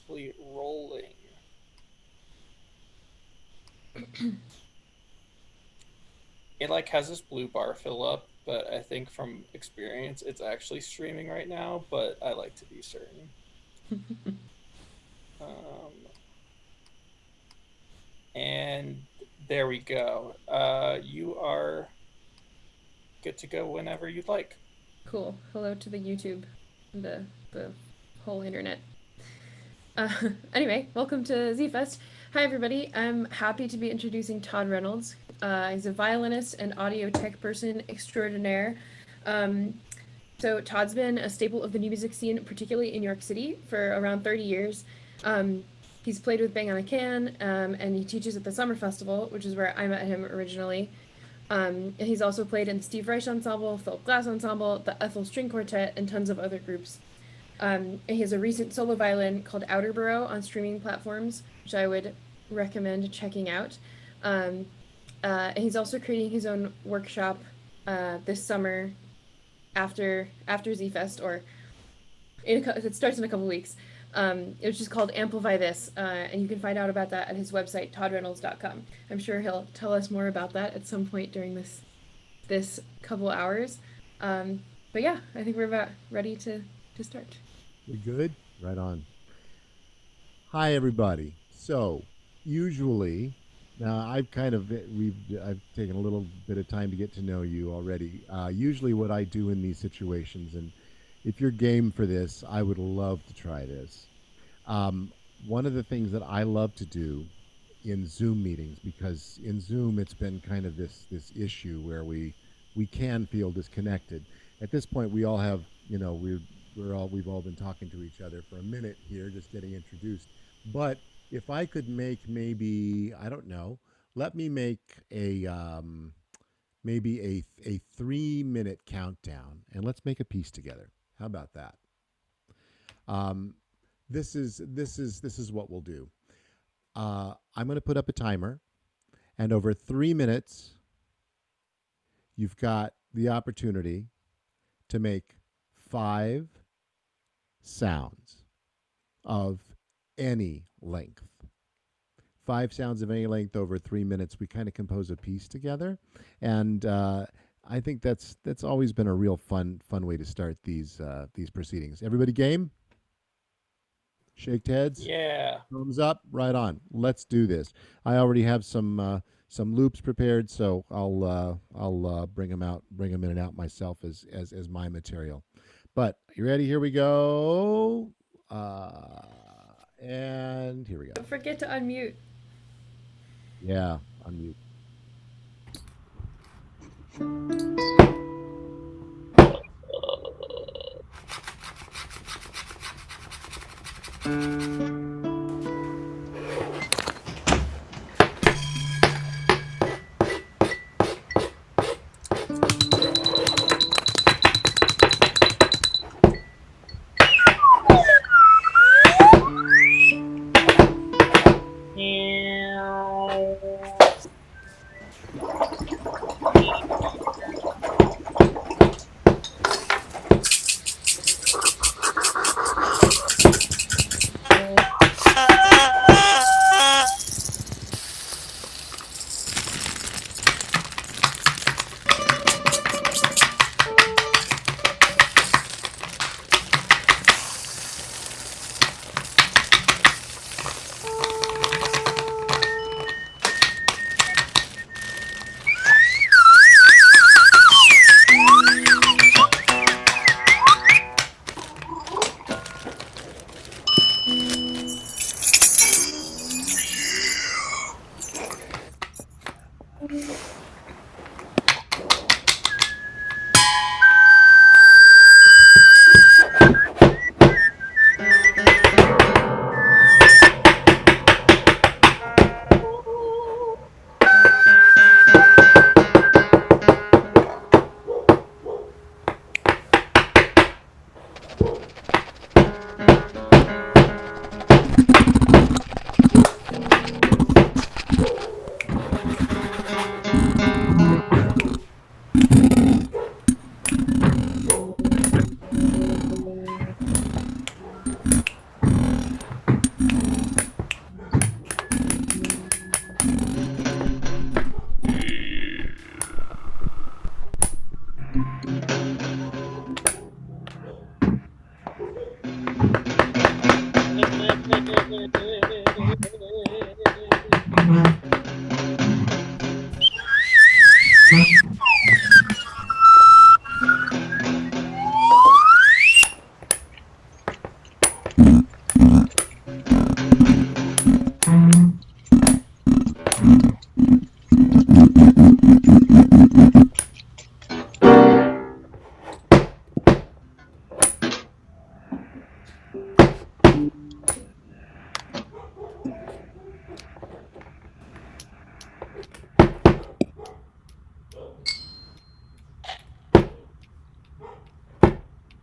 successfully rolling. It like has this blue bar fill up, but I think from experience it's actually streaming right now, but I like to be certain. Um, and there we go. You are good to go whenever you'd like. Cool. Hello to the YouTube, the whole internet. Uh, anyway, welcome to Z-Fest. Hi, everybody. I'm happy to be introducing Todd Reynolds. He's a violinist and audio tech person extraordinaire. Um, so Todd's been a staple of the new music scene, particularly in New York City, for around 30 years. Um, he's played with Bang on a Can, and he teaches at the Summer Festival, which is where I met him originally. And he's also played in Steve Reich Ensemble, Philip Glass Ensemble, the Ethel String Quartet, and tons of other groups. And he has a recent solo violin called Outerborough on streaming platforms, which I would recommend checking out. Um, and he's also creating his own workshop this summer after Z Fest, or it starts in a couple weeks. It's just called Amplify This, and you can find out about that at his website, toddreynolds.com. I'm sure he'll tell us more about that at some point during this couple hours. Um, but yeah, I think we're about ready to start. We good? Right on. Hi, everybody. So, usually, now I've taken a little bit of time to get to know you already. Usually, what I do in these situations, and if you're game for this, I would love to try this. Um, One of the things that I love to do in Zoom meetings, because in Zoom it's been kind of this issue where we can feel disconnected. At this point, we all have we've all been talking to each other for a minute here, just getting introduced. But if I could make maybe I don't know, let me make a maybe a 3 minute countdown, and let's make a piece together. How about that? Um, this is what we'll do. I'm going to put up a timer, and over 3 minutes, you've got the opportunity to make 5 sounds of any length. 5 sounds of any length over 3 minutes. We kind of compose a piece together, and I think that's always been a real fun way to start these proceedings. Everybody game? Shaked heads. Yeah. Thumbs up, right on. Let's do this. I already have some loops prepared, so I'll bring them in and out myself as my material. But you ready? Here we go. And here we go. Don't forget to unmute. Yeah, unmute.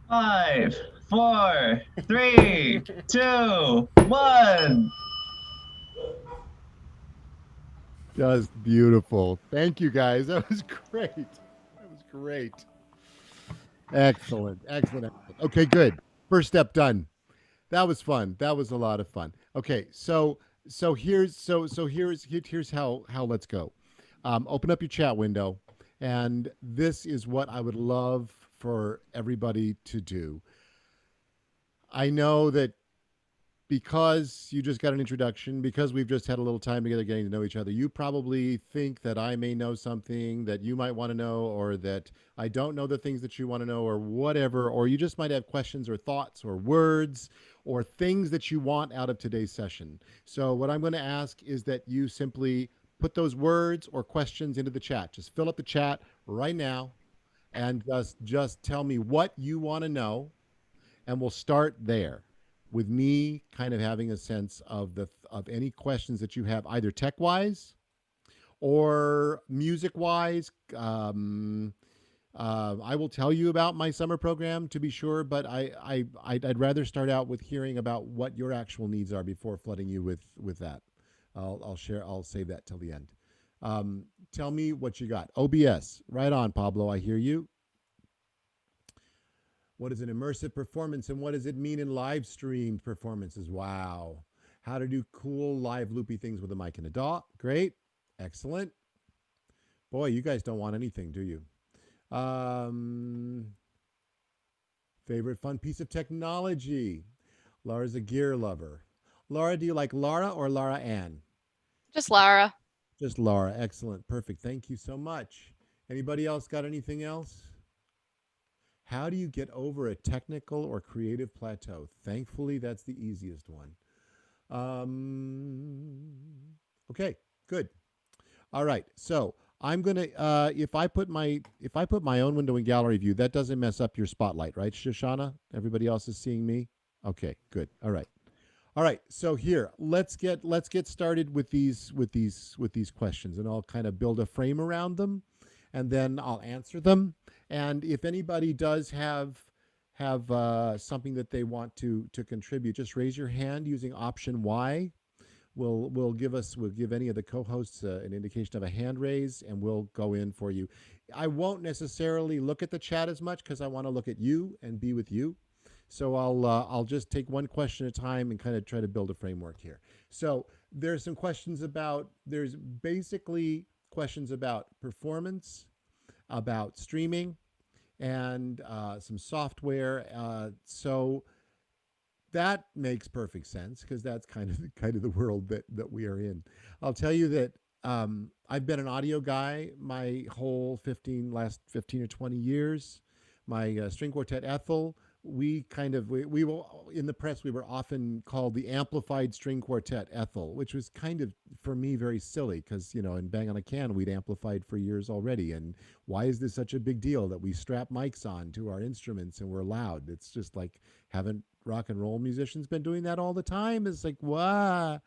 Five, four, three, two, one. Just beautiful. Thank you guys. That was great. That was great. Excellent. Excellent. Excellent. Okay, good. First step done. That was fun. That was a lot of fun. Okay, here's how let's go. Open up your chat window, and this is what I would love for everybody to do. I know that because you just got an introduction, because we've just had a little time together getting to know each other, you probably think that I may know something that you might want to know, or that I don't know the things that you want to know, or whatever, or you just might have questions or thoughts or words or things that you want out of today's session. So, what I'm going to ask is that you simply put those words or questions into the chat. Just fill up the chat right now and just tell me what you want to know, and we'll start there with me kind of having a sense of the of any questions that you have, either tech wise or music wise. I will tell you about my summer program, to be sure, but I'd rather start out with hearing about what your actual needs are before flooding you with that. I'll share. I'll save that till the end. Tell me what you got. OBS, right on, Pablo. I hear you. What is an immersive performance, and what does it mean in live streamed performances? Wow. How to do cool live loopy things with a mic and a DAW. Great. Excellent. Boy, you guys don't want anything, do you? Favorite fun piece of technology. Laura's a gear lover. Laura, do you like Laura or Laura Ann? Just Lara. Just Laura. Excellent. Perfect. Thank you so much. Anybody else got anything else? How do you get over a technical or creative plateau? Thankfully, that's the easiest one. Okay, good. All right. So I'm gonna if I put my own window in gallery view, that doesn't mess up your spotlight, right, Shoshana? Everybody else is seeing me. Okay, good. All right. All right, so here let's get started with these questions, and I'll kind of build a frame around them, and then I'll answer them. And if anybody does have something that they want to contribute, just raise your hand using option Y. We'll give any of the co-hosts an indication of a hand raise, and we'll go in for you. I won't necessarily look at the chat as much because I want to look at you and be with you. So I'll just take one question at a time and kind of try to build a framework here. So there's some questions about there's basically questions about performance, about streaming, and some software. So that makes perfect sense because that's kind of the world that we are in. I'll tell you that I've been an audio guy my whole last 15 or 20 years. My string quartet Ethel, we were in the press. We were often called the amplified string quartet Ethel, which was kind of for me very silly because in Bang on a Can we'd amplified for years already. And why is this such a big deal that we strap mics on to our instruments and we're loud? It's just like, haven't rock and roll musicians been doing that all the time? It's like, what?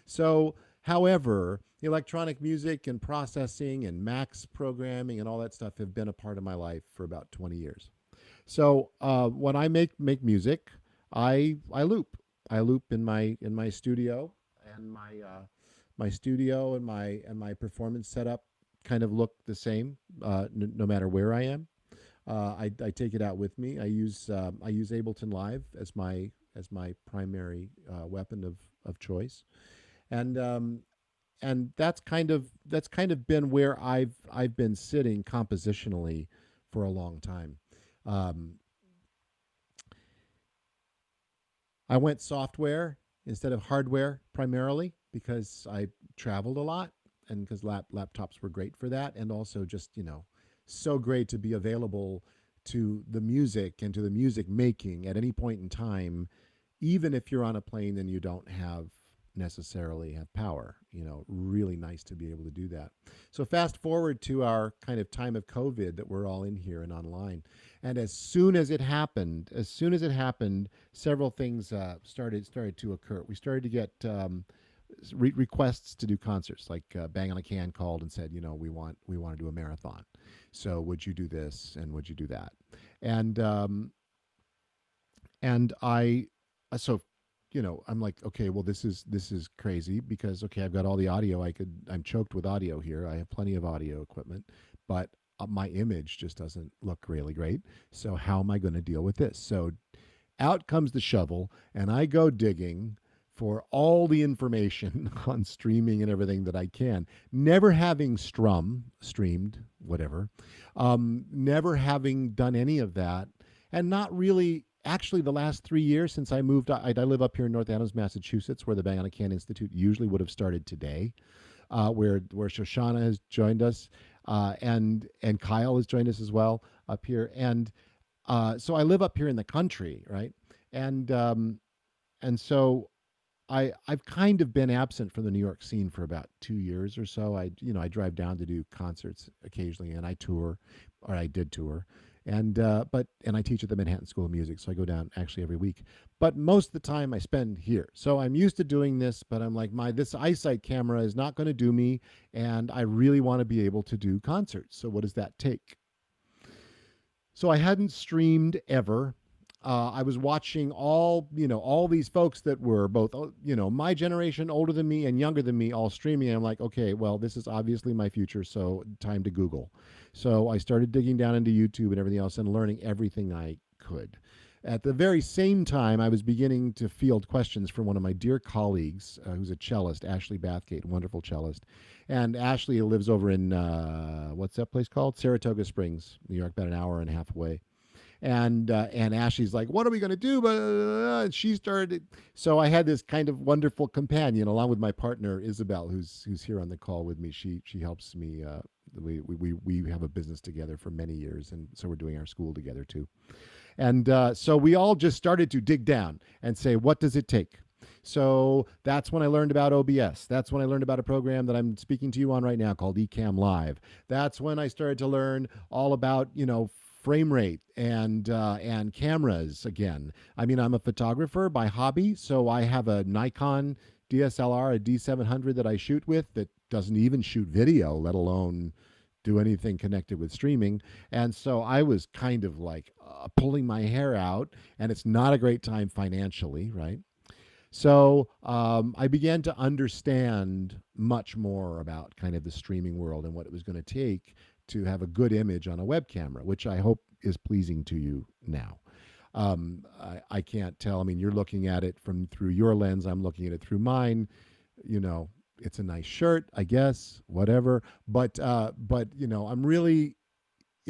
So, however, electronic music and processing and Max programming and all that stuff have been a part of my life for about 20 years. So when I make music, I loop. I loop in my studio, and my studio and my performance setup kind of look the same no matter where I am. I take it out with me. I use Ableton Live as my primary weapon of choice, and that's kind of been where I've been sitting compositionally for a long time. Um, I went software instead of hardware primarily because I traveled a lot and because laptops were great for that. And also just, so great to be available to the music and to the music making at any point in time, even if you're on a plane and you don't have necessarily have power. Really nice to be able to do that. So fast forward to our kind of time of COVID that we're all in here and online. And as soon as it happened, several things started to occur. We started to get requests to do concerts. Like Bang on a Can called and said, we want to do a marathon. So would you do this and would you do that? And and I so I'm like, okay, well, this is crazy because, okay, I've got all the audio. I'm choked with audio here. I have plenty of audio equipment, but my image just doesn't look really great. So how am I going to deal with this? So out comes the shovel, and I go digging for all the information on streaming and everything that I can. Never having streamed, whatever, never having done any of that, and not really. Actually, the last 3 years since I moved, I live up here in North Adams, Massachusetts, where the Bang on a Can Institute usually would have started today, where Shoshana has joined us, and Kyle has joined us as well up here, and so I live up here in the country, right? And and so I've kind of been absent from the New York scene for about 2 years or so. I drive down to do concerts occasionally, and I tour, or I did tour, and I teach at the Manhattan School of Music, so I go down actually every week. But most of the time I spend here, so I'm used to doing this. But I'm like, this eyesight camera is not going to do me, and I really want to be able to do concerts. So what does that take? So I hadn't streamed ever. I was watching all these folks that were both, my generation, older than me, and younger than me, all streaming. And I'm like, okay, well, this is obviously my future, so time to Google. So I started digging down into YouTube and everything else and learning everything I could. At the very same time, I was beginning to field questions from one of my dear colleagues, who's a cellist, Ashley Bathgate, wonderful cellist. And Ashley lives over in, what's that place called? Saratoga Springs, New York, about an hour and a half away. And Ashley's like, what are we going to do? And she started. So I had this kind of wonderful companion along with my partner Isabel, who's here on the call with me. She helps me. We have a business together for many years, and so we're doing our school together too. And so we all just started to dig down and say, what does it take? So that's when I learned about OBS. That's when I learned about a program that I'm speaking to you on right now called Ecamm Live. That's when I started to learn all about, frame rate and cameras again. I mean, I'm a photographer by hobby, so I have a Nikon DSLR, a D700 that I shoot with that doesn't even shoot video, let alone do anything connected with streaming. And so I was kind of like pulling my hair out, and it's not a great time financially, right? So I began to understand much more about kind of the streaming world and what it was going to take to have a good image on a web camera, which I hope is pleasing to you now. I can't tell. I mean, you're looking at it through your lens. I'm looking at it through mine. It's a nice shirt, I guess, whatever. But it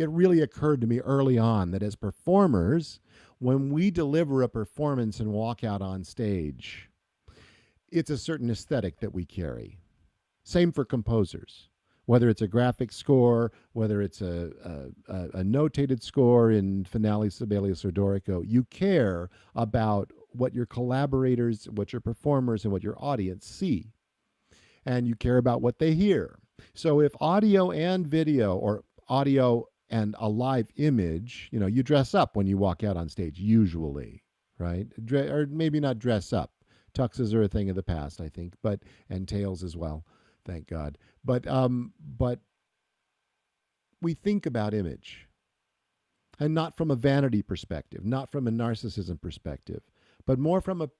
really occurred to me early on that as performers, when we deliver a performance and walk out on stage, it's a certain aesthetic that we carry. Same for composers. Whether it's a graphic score, whether it's a notated score in Finale, Sibelius, or Dorico, you care about what your collaborators, what your performers, and what your audience see. And you care about what they hear. So if audio and video, or audio and a live image, you dress up when you walk out on stage, usually, right? Or maybe not dress up. Tuxes are a thing of the past, I think, and tails as well, thank God. But we think about image, and not from a vanity perspective, not from a narcissism perspective, but more from a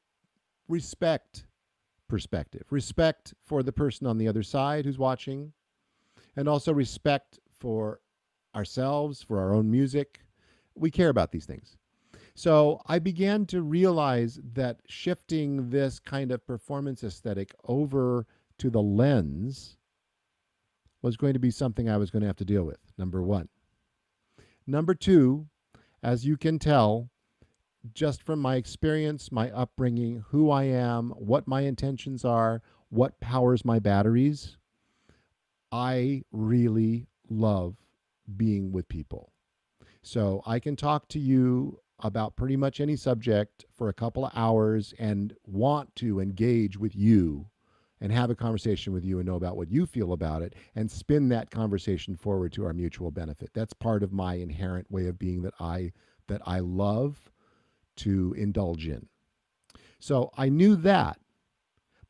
respect perspective. Respect for the person on the other side who's watching, and also respect for ourselves, for our own music. We care about these things. So I began to realize that shifting this kind of performance aesthetic over to the lens was going to be something I was going to have to deal with, number one. Number two, as you can tell, just from my experience, my upbringing, who I am, what my intentions are, what powers my batteries, I really love being with people. So I can talk to you about pretty much any subject for a couple of hours and want to engage with you and have a conversation with you and know about what you feel about it and spin that conversation forward to our mutual benefit. That's part of my inherent way of being that I love to indulge in. So I knew that,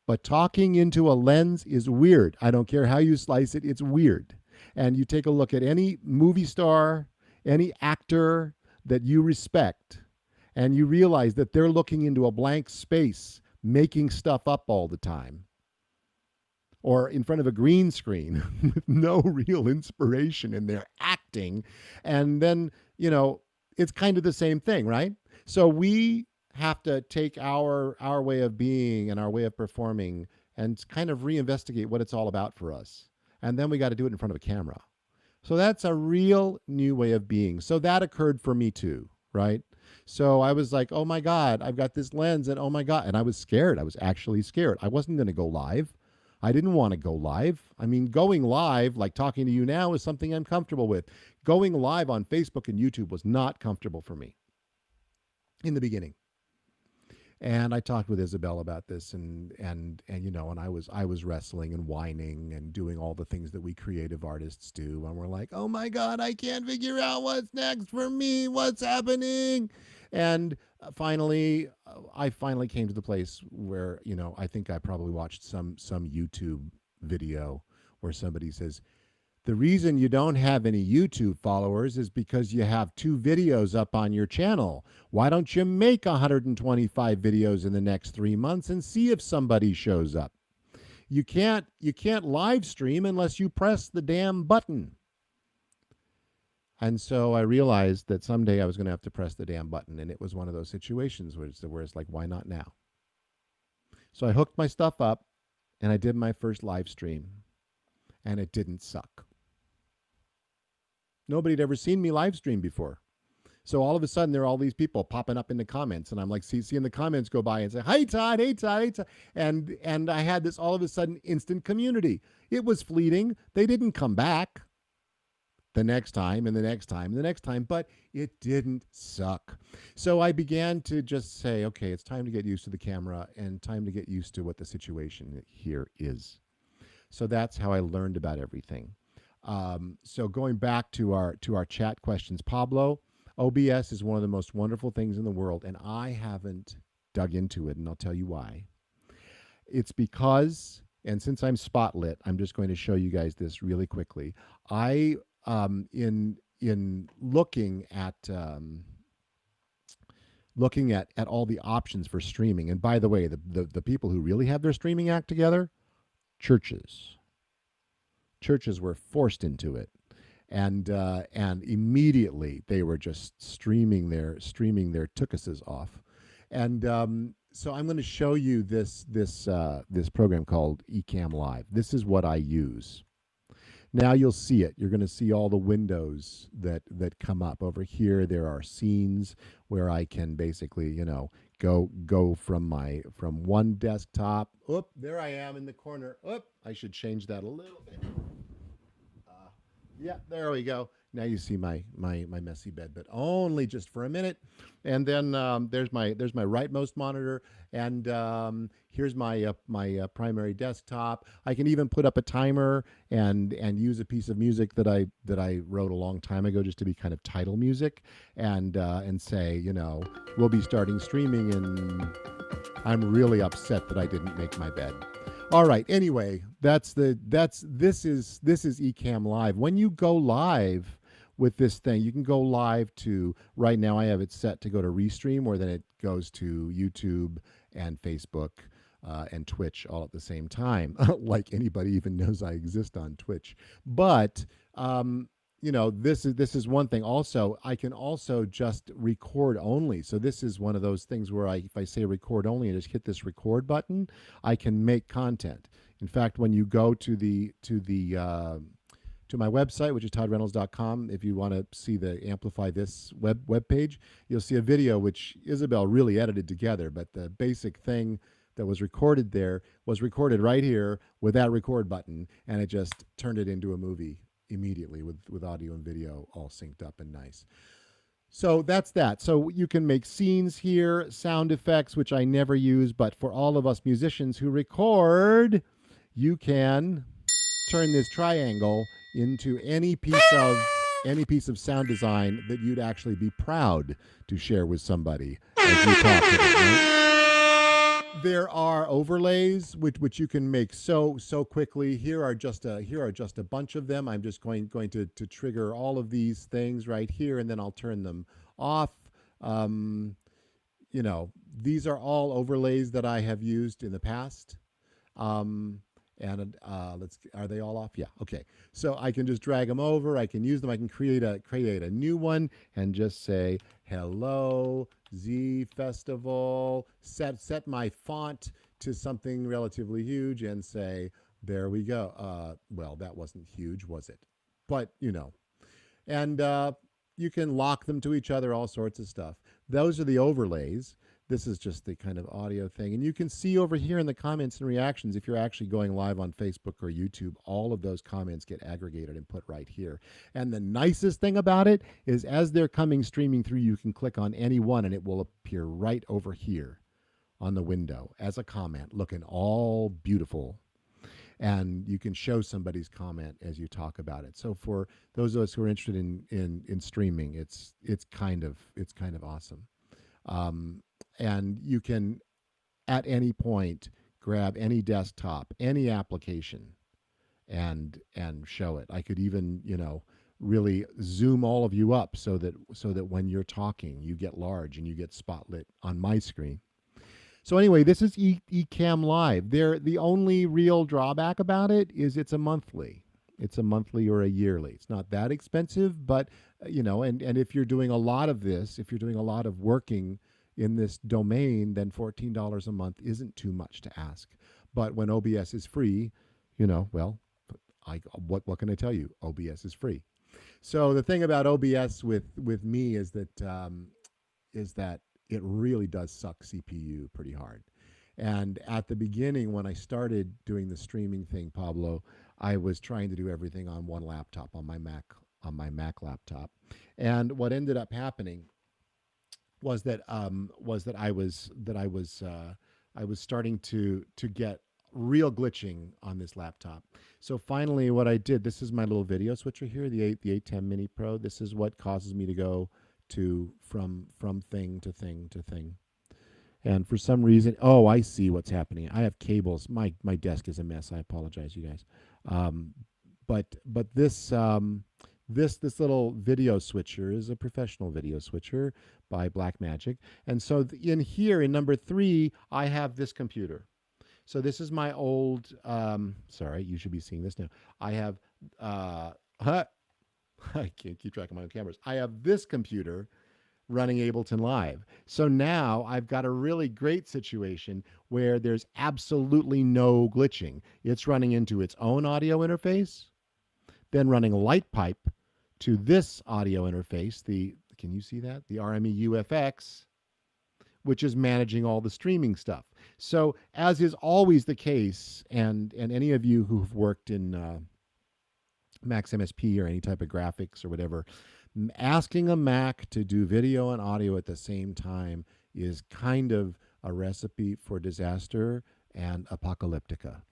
but talking into a lens is weird. I don't care how you slice it, it's weird. And you take a look at any movie star, any actor that you respect, and you realize that they're looking into a blank space, making stuff up all the time, or in front of a green screen with no real inspiration in their acting. And then, it's kind of the same thing, right? So we have to take our way of being and our way of performing and kind of reinvestigate what it's all about for us. And then we got to do it in front of a camera. So that's a real new way of being. So that occurred for me too, right? So I was like, oh my God, I've got this lens, and oh my God. And I was scared. I was actually scared. I wasn't going to go live. I didn't want to go live. I mean, going live, like talking to you now, is something I'm comfortable with. Going live on Facebook and YouTube was not comfortable for me in the beginning. And I talked with Isabel about this, and I was wrestling and whining and doing all the things that we creative artists do, and we're like, oh my God, I can't figure out what's next for me, what's happening. And I finally came to the place where, I think I probably watched some YouTube video where somebody says, the reason you don't have any YouTube followers is because you have 2 videos up on your channel. Why don't you make 125 videos in the next 3 months and see if somebody shows up? You can't live stream unless you press the damn button. And so I realized that someday I was going to have to press the damn button, and it was one of those situations where it's like, why not now? So I hooked my stuff up and I did my first live stream, and it didn't suck. Nobody had ever seen me live stream before. So all of a sudden, there are all these people popping up in the comments, and I'm like, seeing the comments go by and say, "Hey Todd, hey Todd, hey Todd," and I had this all of a sudden instant community. It was fleeting. They didn't come back the next time and the next time and the next time, but it didn't suck. So I began to just say, okay, it's time to get used to the camera and time to get used to what the situation here is. So that's how I learned about everything. So going back to our chat questions, Pablo, OBS is one of the most wonderful things in the world, and I haven't dug into it, and I'll tell you why. It's because, and since I'm spotlit, I'm just going to show you guys this really quickly. I in looking at all the options for streaming, and by the way, the people who really have their streaming act together, churches. Churches were forced into it, and immediately they were just streaming their tookuses off, and so I'm going to show you this program called Ecamm Live. This is what I use. Now you'll see it. You're going to see all the windows that come up over here. There are scenes where I can basically, go from one desktop. Oop, there I am in the corner. Oop, I should change that a little bit. Yeah, there we go. Now you see my messy bed, but only just for a minute. And then there's my rightmost monitor, and here's my primary desktop. I can even put up a timer and use a piece of music that I wrote a long time ago, just to be kind of title music, and say, we'll be starting streaming, and I'm really upset that I didn't make my bed. All right. Anyway, this is Ecamm Live. When you go live with this thing, you can go live to, right now I have it set to go to Restream, where then it goes to YouTube and Facebook and Twitch all at the same time. Like anybody even knows I exist on Twitch. But this is one thing. Also, I can also just record only. So this is one of those things where if I say record only and just hit this record button, I can make content. In fact, when you go to the to my website, which is toddreynolds.com. If you want to see the Amplify This web page, you'll see a video which Isabel really edited together, but the basic thing that was recorded there was recorded right here with that record button, and it just turned it into a movie immediately with audio and video all synced up and nice. So that's that. So you can make scenes here, sound effects, which I never use, but for all of us musicians who record, you can turn this triangle into any piece of sound design that you'd actually be proud to share with somebody as you talk to them. Right? There are overlays which you can make so quickly. Here are just a bunch of them. I'm just going to trigger all of these things right here, and then I'll turn them off. These are all overlays that I have used in the past. And are they all off? Yeah. Okay. So I can just drag them over. I can use them. I can create a new one and just say hello Z Festival. Set my font to something relatively huge and say there we go. Well, that wasn't huge, was it? But and you can lock them to each other. All sorts of stuff. Those are the overlays. This is just the kind of audio thing. And you can see over here in the comments and reactions, if you're actually going live on Facebook or YouTube, all of those comments get aggregated and put right here. And the nicest thing about it is as they're streaming through, you can click on any one and it will appear right over here on the window as a comment, looking all beautiful. And you can show somebody's comment as you talk about it. So for those of us who are interested in streaming, it's kind of awesome. And you can, at any point, grab any desktop, any application, and show it. I could even, really zoom all of you up so that when you're talking, you get large and you get spotlit on my screen. So anyway, this is Ecamm Live. The only real drawback about it is it's a monthly. It's a monthly or a yearly. It's not that expensive, but and if you're doing a lot of this, if you're doing a lot of working in this domain, then $14 a month isn't too much to ask. But when OBS is free, well, what can I tell you? OBS is free. So the thing about OBS with me is that it really does suck CPU pretty hard. And at the beginning, when I started doing the streaming thing, Pablo, I was trying to do everything on one laptop, on my Mac laptop. And what ended up happening was that I was starting to get real glitching on this laptop. So finally, what I did, this is my little video switcher here, the 810 Mini Pro. This is what causes me to go from thing to thing to thing. And for some reason, oh, I see what's happening. I have cables. My desk is a mess. I apologize, you guys. But this little video switcher is a professional video switcher by Blackmagic. And so in here, in number 3, I have this computer. So this is my old, sorry, you should be seeing this now. I have, I can't keep track of my own cameras. I have this computer running Ableton Live. So now I've got a really great situation where there's absolutely no glitching. It's running into its own audio interface, then running LightPipe to this audio interface, can you see that? The RME UFX, which is managing all the streaming stuff. So as is always the case, and any of you who've worked in Max MSP or any type of graphics or whatever, asking a Mac to do video and audio at the same time is kind of a recipe for disaster and apocalyptica.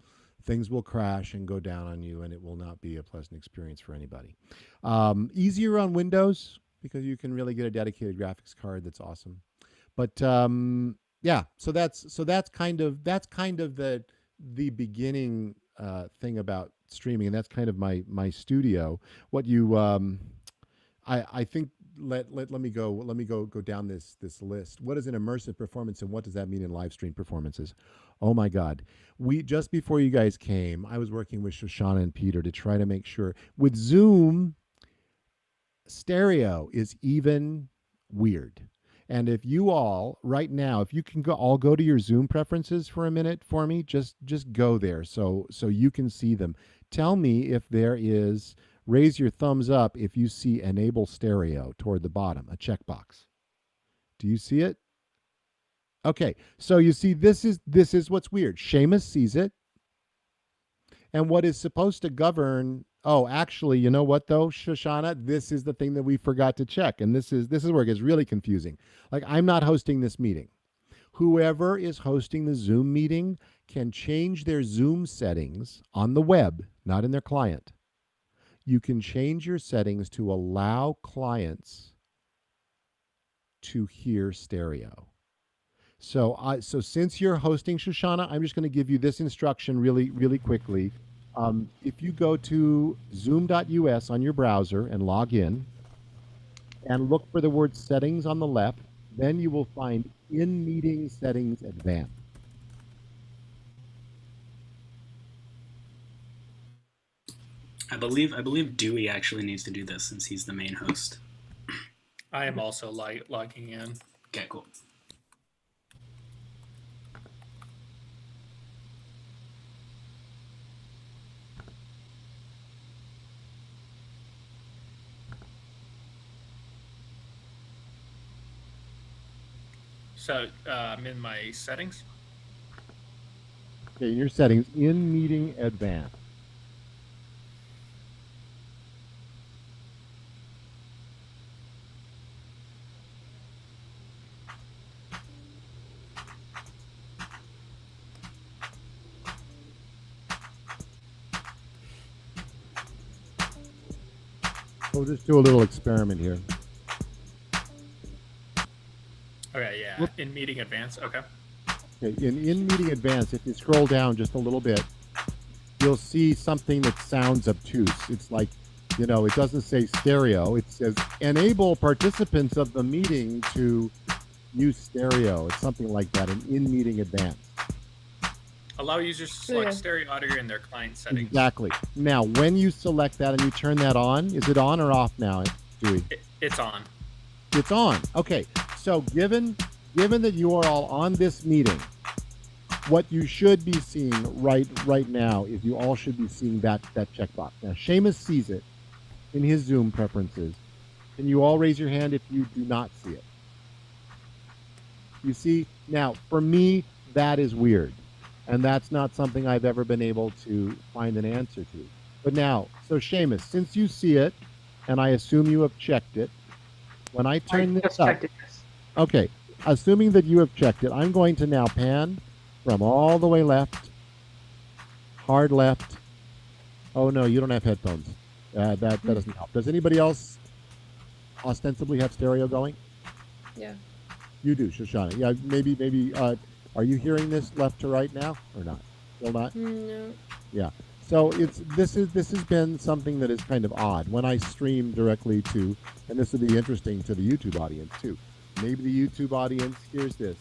Things will crash and go down on you, and it will not be a pleasant experience for anybody. Easier on Windows because you can really get a dedicated graphics card that's awesome. But yeah, so that's kind of the beginning thing about streaming, and that's kind of my studio. What you I think let me go down this list. What is an immersive performance, and what does that mean in live stream performances? Oh my God. We just before you guys came, I was working with Shoshana and Peter to try to make sure with Zoom, stereo is even weird. And if you all right now, if you can go to your Zoom preferences for a minute for me, just go there so you can see them. Tell me if there is Raise your thumbs up if you see enable stereo toward the bottom, a checkbox. Do you see it? Okay, so you see this is what's weird. Seamus sees it, and what is supposed to govern, oh, actually, you know what though, Shoshana? This is the thing that we forgot to check. And this is where it gets really confusing. Like, I'm not hosting this meeting. Whoever is hosting the Zoom meeting can change their Zoom settings on the web, not in their client. You can change your settings to allow clients to hear stereo. So since you're hosting, Shoshana, I'm just going to give you this instruction really quickly. If you go to zoom.us on your browser and log in and look for the word settings on the left, then you will find in meeting settings advanced. I believe Dewey actually needs to do this since he's the main host. I am also logging in. Okay, cool. So I'm in my settings. Okay, in your settings, in meeting advanced. We'll just do a little experiment here. Okay, yeah. Whoop. In meeting advance. Okay. Okay, in meeting advanced, if you scroll down just a little bit, you'll see something that sounds obtuse. It's like, it doesn't say stereo. It says enable participants of the meeting to use stereo. It's something like that, in meeting advanced. Allow users to select stereo audio in their client settings. Exactly. Now, when you select that and you turn that on, is it on or off now, Dewey? It's on. It's on. Okay. So given that you are all on this meeting, what you should be seeing right now is you all should be seeing that checkbox. Now, Seamus sees it in his Zoom preferences. Can you all raise your hand if you do not see it? You see, now, for me, that is weird. And that's not something I've ever been able to find an answer to. But now, so Seamus, since you see it, and I assume you have checked it, when I turn this up, checked it, yes. Okay, assuming that you have checked it, I'm going to now pan from all the way left, hard left. Oh no, you don't have headphones. That doesn't help. Does anybody else ostensibly have stereo going? Yeah. You do, Shoshana. Yeah, maybe. Are you hearing this left to right now or not? Still not? No. Yeah. So this has been something that is kind of odd when I stream directly to, and this would be interesting to the YouTube audience too. Maybe the YouTube audience hears this.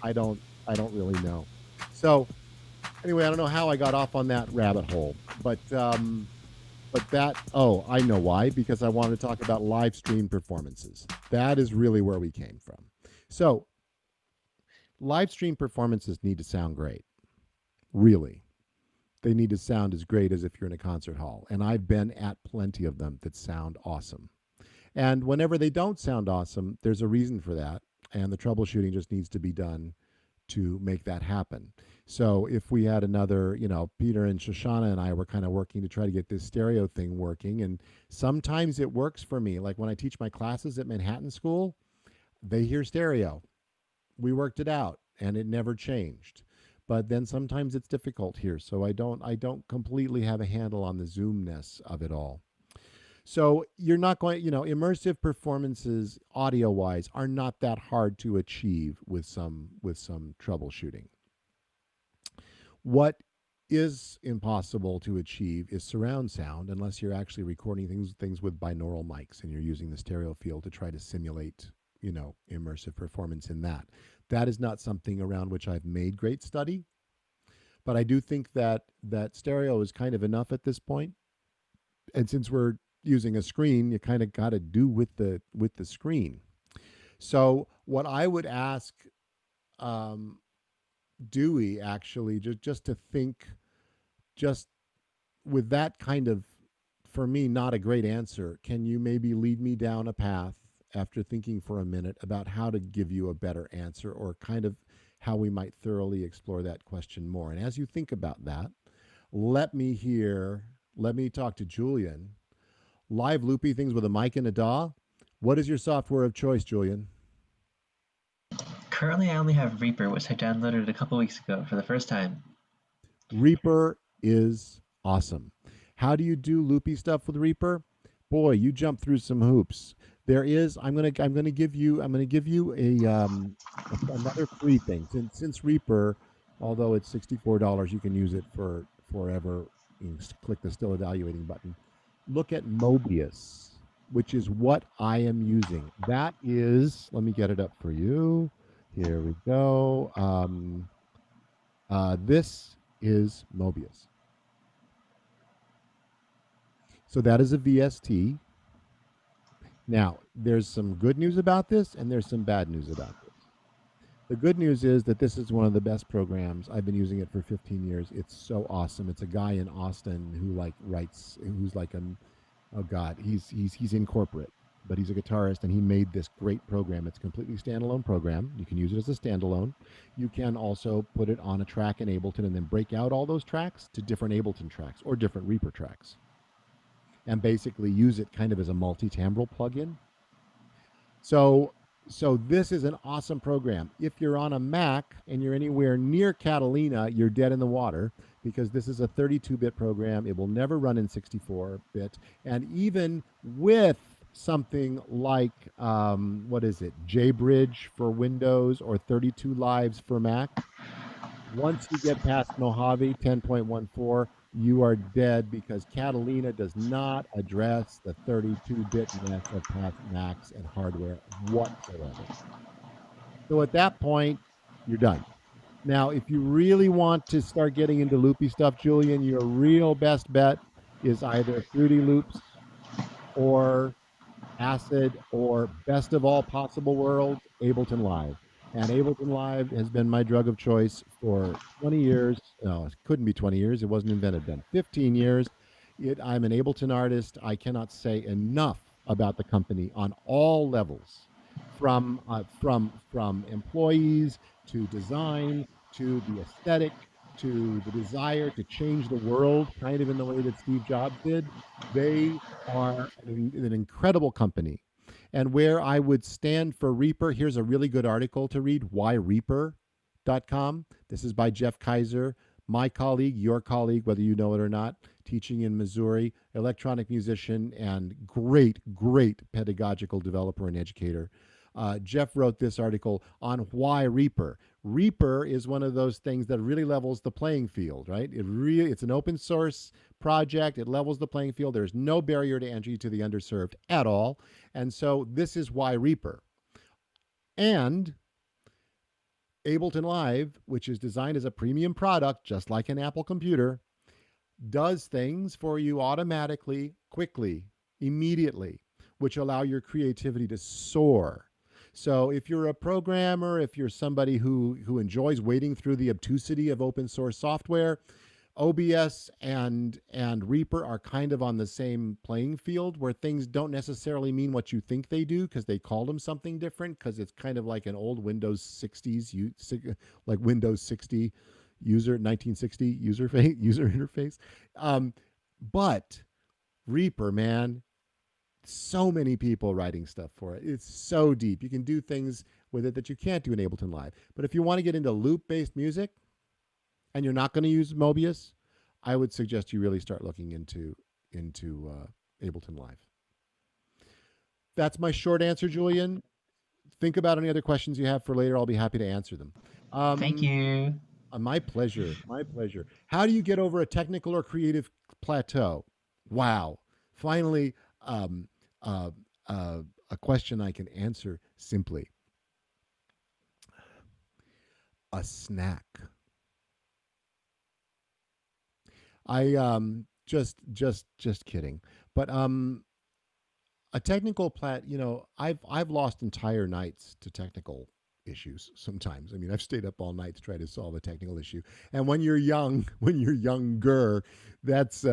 I don't really know. So anyway, I don't know how I got off on that rabbit hole, but that, I know why, because I wanted to talk about live stream performances. That is really where we came from. So live stream performances need to sound great. Really. They need to sound as great as if you're in a concert hall. And I've been at plenty of them that sound awesome. And whenever they don't sound awesome, there's a reason for that. And the troubleshooting just needs to be done to make that happen. So if we had another, Peter and Shoshana and I were kind of working to try to get this stereo thing working. And sometimes it works for me. Like when I teach my classes at Manhattan School, they hear stereo. We worked it out and it never changed. But then sometimes it's difficult here. So I don't completely have a handle on the Zoomness of it all. So you're not going, immersive performances audio-wise are not that hard to achieve with some troubleshooting. What is impossible to achieve is surround sound unless you're actually recording things with binaural mics and you're using the stereo field to try to simulate, immersive performance in that. That is not something around which I've made great study, but I do think that stereo is kind of enough at this point. And since we're using a screen, you kind of got to do with the screen. So what I would ask Dewey actually just to think, just with that kind of for me, not a great answer. Can you maybe lead me down a path after thinking for a minute about how to give you a better answer, or kind of how we might thoroughly explore that question more? And as you think about that, let me talk to Julian. Live loopy things with a mic and a DAW. What is your software of choice, Julian? Currently, I only have Reaper, which I downloaded a couple weeks ago for the first time. Reaper is awesome. How do you do loopy stuff with Reaper? Boy, you jump through some hoops. There is. I'm gonna give you another free thing. Since Reaper, although it's $64, you can use it for forever. You can click the still evaluating button. Look at Mobius, which is what I am using. That is. Let me get it up for you. Here we go. This is Mobius. So that is a VST. Now, there's some good news about this, and there's some bad news about this. The good news is that this is one of the best programs. I've been using it for 15 years. It's so awesome. It's a guy in Austin who writes, who's like oh God, he's in corporate, but he's a guitarist, and he made this great program. It's a completely standalone program. You can use it as a standalone. You can also put it on a track in Ableton and then break out all those tracks to different Ableton tracks or different Reaper tracks, and basically use it kind of as a multi-timbral plugin. So this is an awesome program. If you're on a Mac and you're anywhere near Catalina, you're dead in the water, because this is a 32-bit program. It will never run in 64-bit. And even with something like, what is it, JBridge for Windows or 32 Lives for Mac, once you get past Mojave 10.14, you are dead, because Catalina does not address the 32-bitness of past Macs and hardware whatsoever. So at that point, you're done. Now, if you really want to start getting into loopy stuff, Julian, your real best bet is either Fruity Loops or Acid, or best of all possible worlds, Ableton Live. And Ableton Live has been my drug of choice for 20 years. No, it couldn't be 20 years. It wasn't invented then. 15 years. I'm an Ableton artist. I cannot say enough about the company on all levels, from employees to design to the aesthetic to the desire to change the world, kind of in the way that Steve Jobs did. They are an incredible company. And where I would stand for Reaper, here's a really good article to read, whyreaper.com. This is by Jeff Kaiser, my colleague, your colleague, whether you know it or not, teaching in Missouri, electronic musician, and great, great pedagogical developer and educator. Jeff wrote this article on why Reaper. Reaper is one of those things that really levels the playing field, right? It's an open source project. It levels the playing field. There's no barrier to entry to the underserved at all. And so this is why Reaper. And Ableton Live, which is designed as a premium product, just like an Apple computer, does things for you automatically, quickly, immediately, which allow your creativity to soar. So if you're a programmer, if you're somebody who enjoys wading through the obtusity of open source software, OBS and Reaper are kind of on the same playing field, where things don't necessarily mean what you think they do, because they call them something different, because it's kind of like an old Windows 60s, like Windows 60 user 1960 user interface. But Reaper, man, so many people writing stuff for it. It's so deep. You can do things with it that you can't do in Ableton Live. But if you want to get into loop-based music and you're not going to use Mobius, I would suggest you really start looking into Ableton Live. That's my short answer, Julian. Think about any other questions you have for later. I'll be happy to answer them. Thank you. My pleasure. My pleasure. How do you get over a technical or creative plateau? Wow. Finally, a question I can answer simply. A snack. I just kidding. But a technical I've lost entire nights to technical issues sometimes. I mean, I've stayed up all night to try to solve a technical issue. And when you're young, when you're younger, that's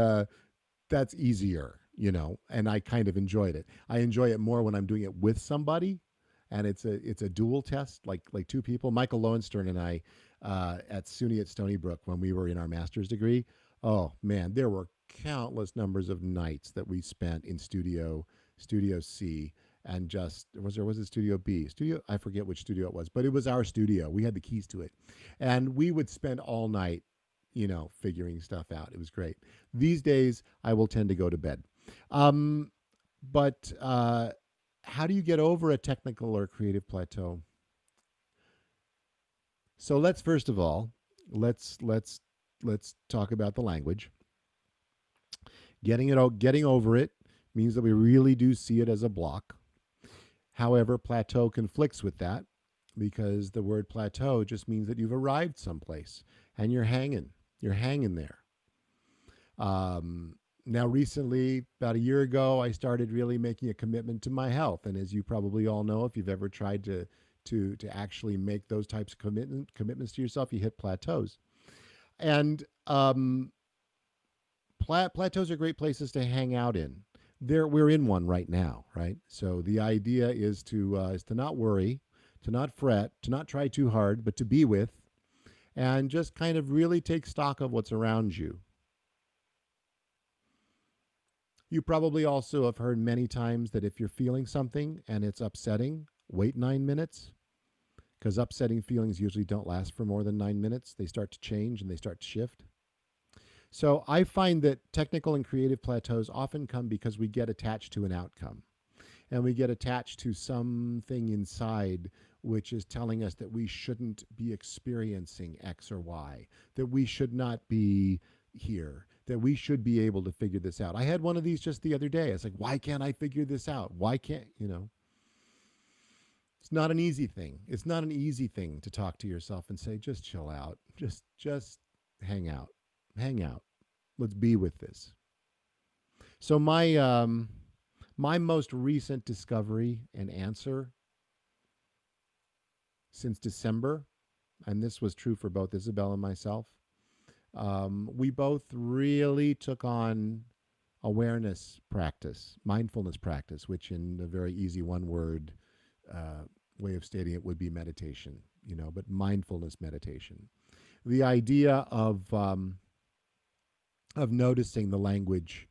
easier. and I kind of enjoyed it. I enjoy it more when I'm doing it with somebody, and it's a dual test, like two people. Michael Lowenstern and I at SUNY at Stony Brook when we were in our master's degree. Oh man, there were countless numbers of nights that we spent in Studio C, and just was it Studio B? Studio, I forget which studio it was, but it was our studio. We had the keys to it. And we would spend all night, figuring stuff out. It was great. These days I will tend to go to bed. But how do you get over a technical or creative plateau? So let's first of all, let's talk about the language. Getting over it means that we really do see it as a block. However, plateau conflicts with that because the word plateau just means that you've arrived someplace and you're hanging. You're hanging there. Now, recently, about a year ago, I started really making a commitment to my health. And as you probably all know, if you've ever tried to actually make those types of commitments to yourself, you hit plateaus. And plateaus are great places to hang out in. We're in one right now, right? So the idea is to not worry, to not fret, to not try too hard, but to be with, and just kind of really take stock of what's around you. You probably also have heard many times that if you're feeling something and it's upsetting, wait 9 minutes, because upsetting feelings usually don't last for more than 9 minutes. They start to change and they start to shift. So I find that technical and creative plateaus often come because we get attached to an outcome, and we get attached to something inside which is telling us that we shouldn't be experiencing X or Y, that we should not be here, that we should be able to figure this out. I had one of these just the other day. It's like, why can't I figure this out? Why can't? It's not an easy thing. It's not an easy thing to talk to yourself and say, just chill out. Just hang out. Hang out. Let's be with this. So my most recent discovery and answer since December, and this was true for both Isabel and myself, we both really took on awareness practice, mindfulness practice, which in a very easy one word way of stating it would be meditation, but mindfulness meditation. The idea of noticing the language,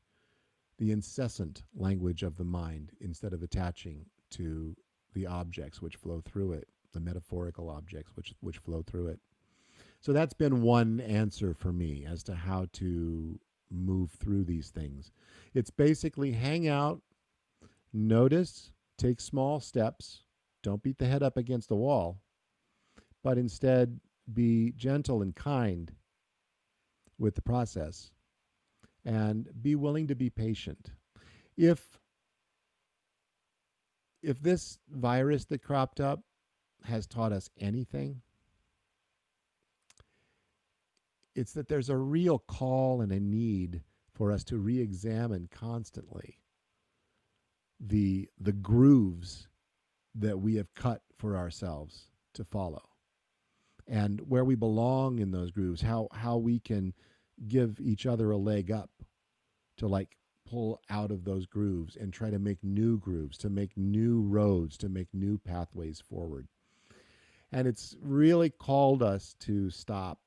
the incessant language of the mind, instead of attaching to the objects which flow through it, the metaphorical objects which flow through it. So that's been one answer for me as to how to move through these things. It's basically hang out, notice, take small steps, don't beat the head up against the wall, but instead be gentle and kind with the process and be willing to be patient. If this virus that cropped up has taught us anything, it's that there's a real call and a need for us to re-examine constantly the grooves that we have cut for ourselves to follow, and where we belong in those grooves, how we can give each other a leg up to pull out of those grooves and try to make new grooves, to make new roads, to make new pathways forward. And it's really called us to stop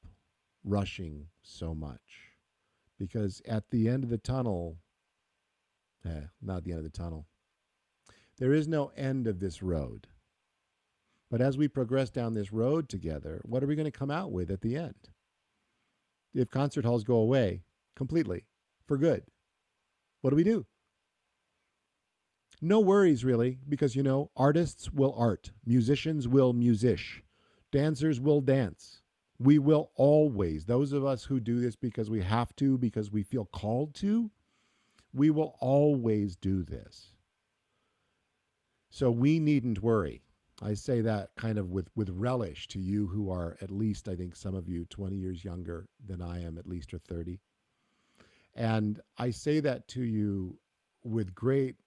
rushing so much, because at the end of the tunnel, not the end of the tunnel, there is no end of this road. But as we progress down this road together, what are we going to come out with at the end? If concert halls go away completely, for good, what do we do? No worries, really, because, artists will art, musicians will musish, dancers will dance. We will always, those of us who do this because we have to, because we feel called to, we will always do this. So we needn't worry. I say that kind of with relish to you who are at least, I think some of you, 20 years younger than I am, at least, or 30. And I say that to you with great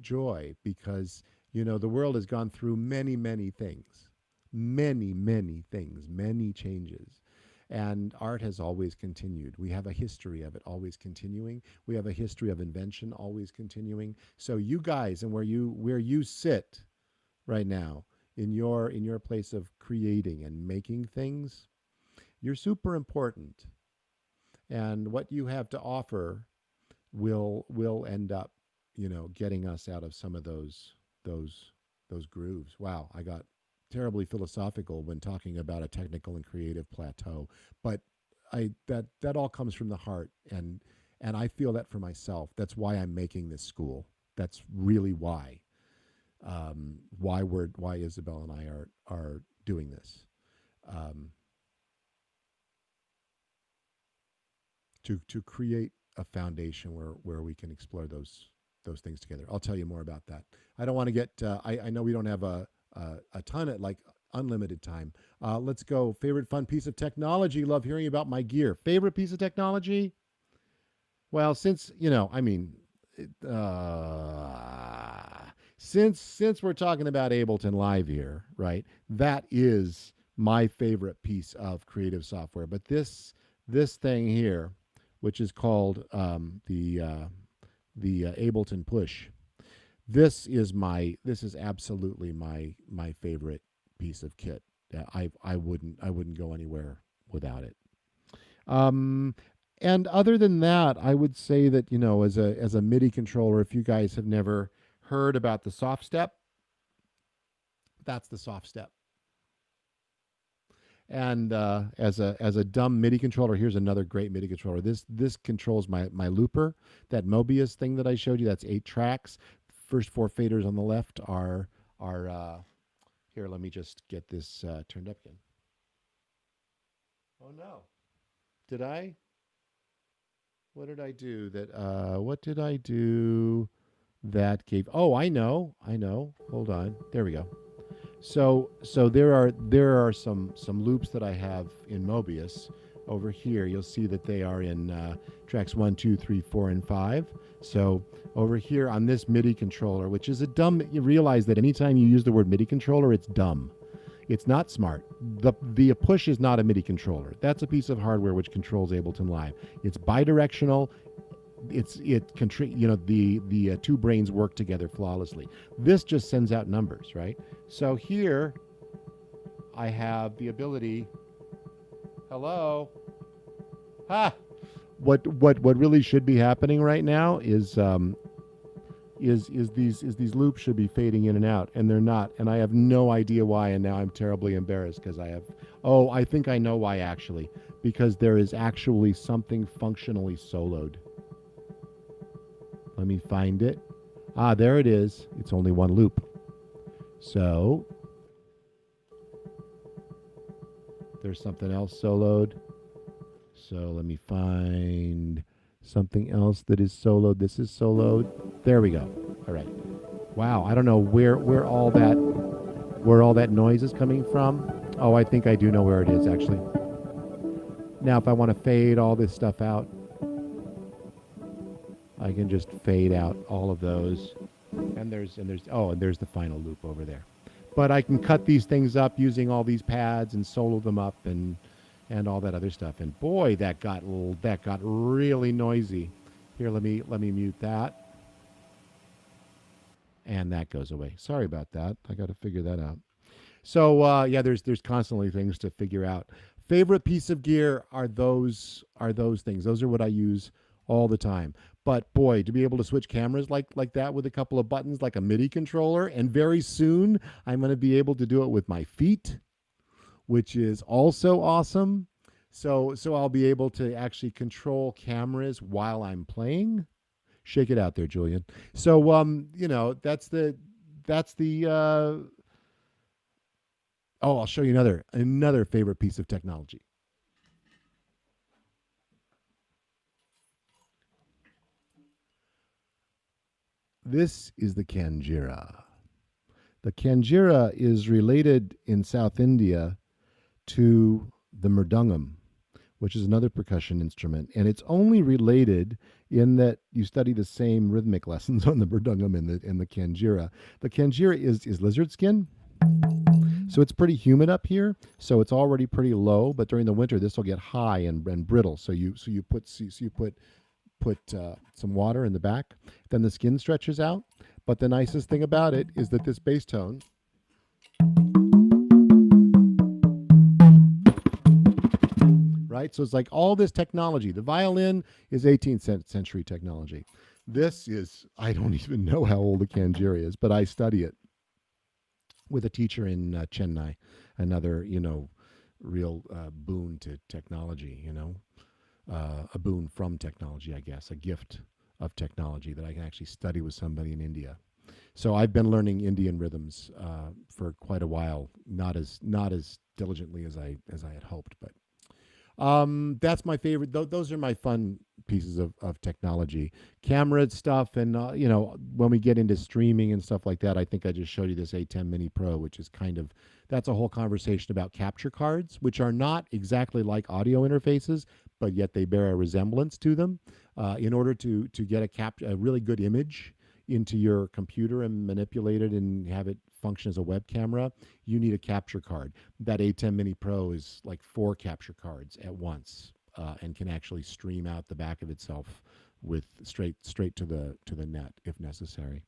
joy, because the world has gone through many things, many things, many changes, And art has always continued. We have a history of it always continuing. We have a history of invention always continuing. So you guys, and where you sit right now in your place of creating and making things, you're super important. And what you have to offer will end up, getting us out of some of those those grooves. Wow, I got terribly philosophical when talking about a technical and creative plateau, but I that all comes from the heart, and I feel that for myself. That's why I'm making this school. That's really why Isabel and I are doing this. Um, to create a foundation where we can explore those things together. I'll tell you more about that. I don't want to get. I know we don't have a ton of like unlimited time. Let's go. Favorite fun piece of technology. Love hearing about my gear. Favorite piece of technology. Well, since I mean, since we're talking about Ableton Live here, right? That is my favorite piece of creative software. But this thing here, which is called the Ableton Push. This is absolutely my favorite piece of kit. I wouldn't go anywhere without it. Um, and other than that, I would say that as a MIDI controller, if you guys have never heard about the soft step, that's the soft step. And as a dumb MIDI controller, here's another great MIDI controller. This controls my looper, that Mobius thing that I showed you. That's 8 tracks. First 4 faders on the left are here. Let me just get this turned up again. Oh no, did I? What did I do that? What did I do that gave? Oh, I know. Hold on. There we go. So there are some loops that I have in Mobius over here. You'll see that they are in tracks 1, 2, 3, 4, and 5. So over here on this MIDI controller, which is a dumb, you realize that anytime you use the word MIDI controller, it's dumb. It's not smart. The push is not a MIDI controller. That's a piece of hardware which controls Ableton Live. It's bidirectional. The two brains work together flawlessly. This just sends out numbers, right? So here I have the ability. Hello. Ha. What really should be happening right now is these loops should be fading in and out, and they're not, and I have no idea why, and now I'm terribly embarrassed because I think I know why, actually, because there is actually something functionally soloed. Let me find it. There it is. It's only one loop. So there's something else soloed. So let me find something else that is soloed. This is soloed. There we go. All right. Wow. I don't know where all that noise is coming from. Oh, I think I do know where it is, actually. Now, if I want to fade all this stuff out, I can just fade out all of those. And there's the final loop over there. But I can cut these things up using all these pads and solo them up and all that other stuff. And boy, that got really noisy. Here, let me mute that. And that goes away. Sorry about that. I got to figure that out. So there's constantly things to figure out. Favorite piece of gear are those things. Those are what I use all the time. But boy, to be able to switch cameras like that with a couple of buttons, like a MIDI controller, and very soon I'm going to be able to do it with my feet, which is also awesome. So I'll be able to actually control cameras while I'm playing. Shake it out there, Julian. So that's the I'll show you another favorite piece of technology. This is the kanjira. The kanjira is related in South India to the mridangam, which is another percussion instrument. And it's only related in that you study the same rhythmic lessons on the mridangam and the kanjira. The kanjira is lizard skin. So it's pretty humid up here. So it's already pretty low, but during the winter this will get high and brittle. So you put some water in the back, then the skin stretches out. But the nicest thing about it is that this bass tone, right? So it's like all this technology. The violin is 18th century technology. This is, I don't even know how old the kanjiri is, but I study it with a teacher in Chennai, another, real boon to technology, a boon from technology, I guess, a gift of technology that I can actually study with somebody in India. So I've been learning Indian rhythms for quite a while, not as diligently as I had hoped, but that's my favorite. Those are my fun pieces of technology, camera stuff, and when we get into streaming and stuff like that, I think I just showed you this A10 Mini Pro, which is that's a whole conversation about capture cards, which are not exactly like audio interfaces, but yet they bear a resemblance to them. In order to get a really good image into your computer and manipulate it and have it function as a web camera, you need a capture card. That A10 Mini Pro is like 4 capture cards at once, and can actually stream out the back of itself with straight to the net if necessary.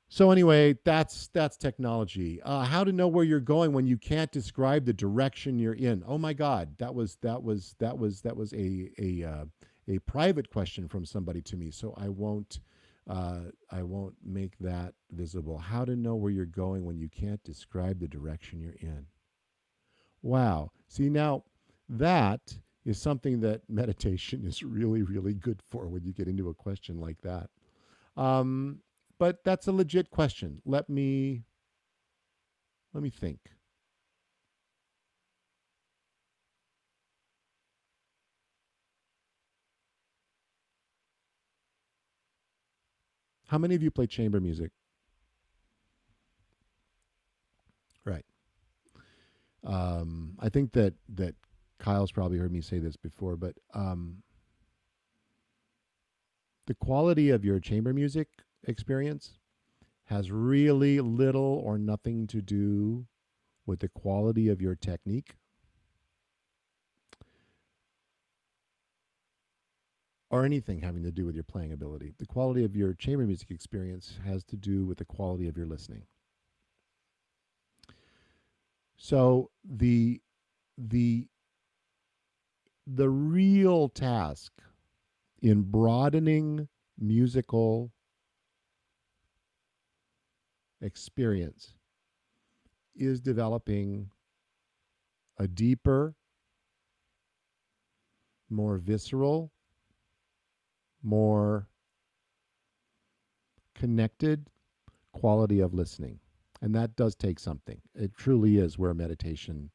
So anyway, that's technology. How to know where you're going when you can't describe the direction you're in? Oh my God, that was a private question from somebody to me. So I won't make that visible. How to know where you're going when you can't describe the direction you're in? Wow. See, now that is something that meditation is really, really good for when you get into a question like that. Um, but that's a legit question. Let me think. How many of you play chamber music? Right. I think that Kyle's probably heard me say this before, but the quality of your chamber music experience has really little or nothing to do with the quality of your technique or anything having to do with your playing ability. The quality of your chamber music experience has to do with the quality of your listening. So the the real task in broadening musical experience is developing a deeper, more visceral, more connected quality of listening. And that does take something. It truly is where meditation,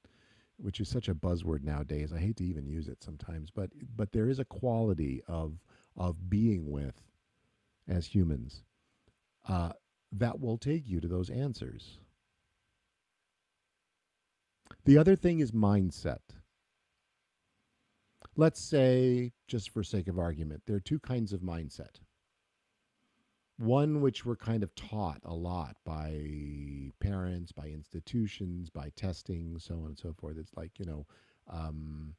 which is such a buzzword nowadays, I hate to even use it sometimes, but there is a quality of being with as humans uh, that will take you to those answers. The other thing is mindset. Let's say, just for sake of argument, there are two kinds of mindset. One which we're kind of taught a lot by parents, by institutions, by testing, so on and so forth. It's like, um,